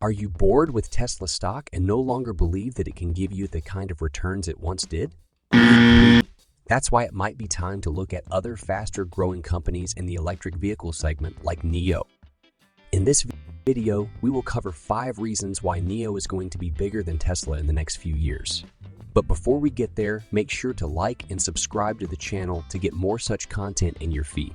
Are you bored with Tesla stock and no longer believe that it can give you the kind of returns it once did? That's why it might be time to look at other faster-growing companies in the electric vehicle segment like NIO. In this video, we will cover 5 reasons why NIO is going to be bigger than Tesla in the next few years. But before we get there, make sure to like and subscribe to the channel to get more such content in your feed.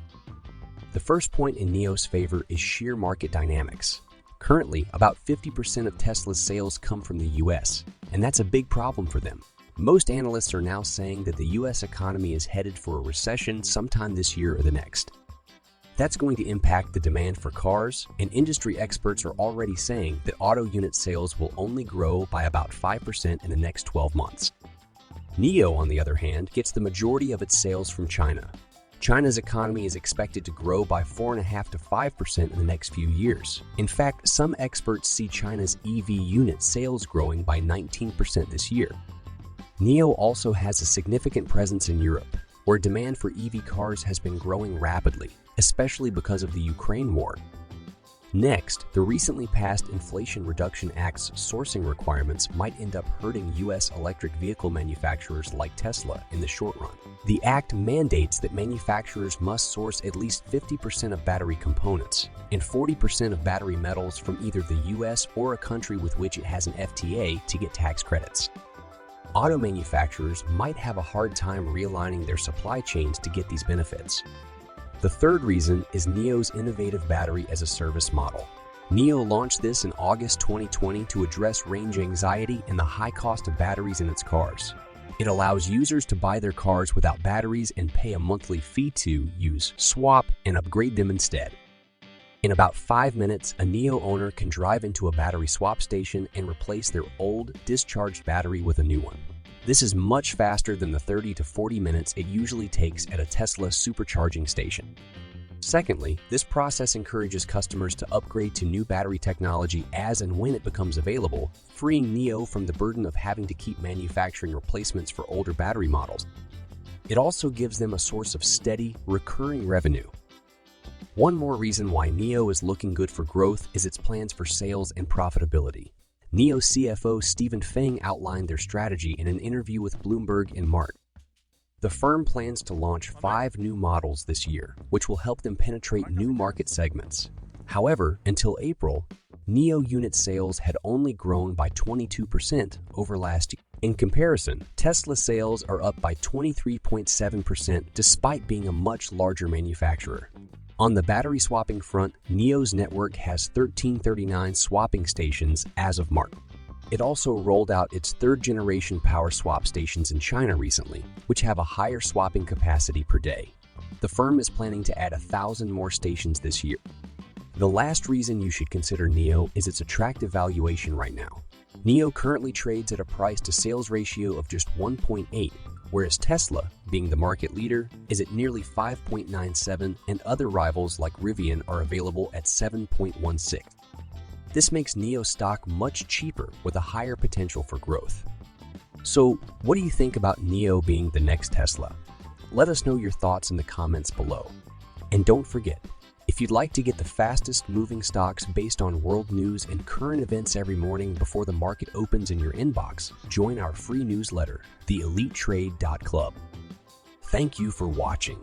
The first point in NIO's favor is sheer market dynamics. Currently, about 50% of Tesla's sales come from the US, and that's a big problem for them. Most analysts are now saying that the US economy is headed for a recession sometime this year or the next. That's going to impact the demand for cars, and industry experts are already saying that auto unit sales will only grow by about 5% in the next 12 months. NIO, on the other hand, gets the majority of its sales from China. China's economy is expected to grow by 4.5% to 5% in the next few years. In fact, some experts see China's EV unit sales growing by 19% this year. NIO also has a significant presence in Europe, where demand for EV cars has been growing rapidly, especially because of the Ukraine war. Next, the recently passed Inflation Reduction Act's sourcing requirements might end up hurting US electric vehicle manufacturers like Tesla in the short run. The act mandates that manufacturers must source at least 50% of battery components and 40% of battery metals from either the US or a country with which it has an FTA to get tax credits. Auto manufacturers might have a hard time realigning their supply chains to get these benefits. The third reason is NIO's innovative battery-as-a-service model. NIO launched this in August 2020 to address range anxiety and the high cost of batteries in its cars. It allows users to buy their cars without batteries and pay a monthly fee to use, swap, and upgrade them instead. In about 5 minutes, a NIO owner can drive into a battery swap station and replace their old, discharged battery with a new one. This is much faster than the 30 to 40 minutes it usually takes at a Tesla supercharging station. Secondly, this process encourages customers to upgrade to new battery technology as and when it becomes available, freeing NIO from the burden of having to keep manufacturing replacements for older battery models. It also gives them a source of steady, recurring revenue. One more reason why NIO is looking good for growth is its plans for sales and profitability. NIO CFO Stephen Feng outlined their strategy in an interview with Bloomberg in March. The firm plans to launch 5 new models this year, which will help them penetrate new market segments. However, until April, NIO unit sales had only grown by 22% over last year. In comparison, Tesla sales are up by 23.7% despite being a much larger manufacturer. On the battery swapping front, NIO's network has 1,339 swapping stations as of March. It also rolled out its 3rd-generation power swap stations in China recently, which have a higher swapping capacity per day. The firm is planning to add 1,000 more stations this year. The last reason you should consider NIO is its attractive valuation right now. NIO currently trades at a price-to-sales ratio of just 1.8, whereas Tesla, being the market leader, is at nearly 5.97, and other rivals like Rivian are available at 7.16. This makes NIO stock much cheaper with a higher potential for growth. So, what do you think about NIO being the next Tesla? Let us know your thoughts in the comments below. And don't forget, if you'd like to get the fastest moving stocks based on world news and current events every morning before the market opens in your inbox, join our free newsletter, the elitetrade.club. Thank you for watching.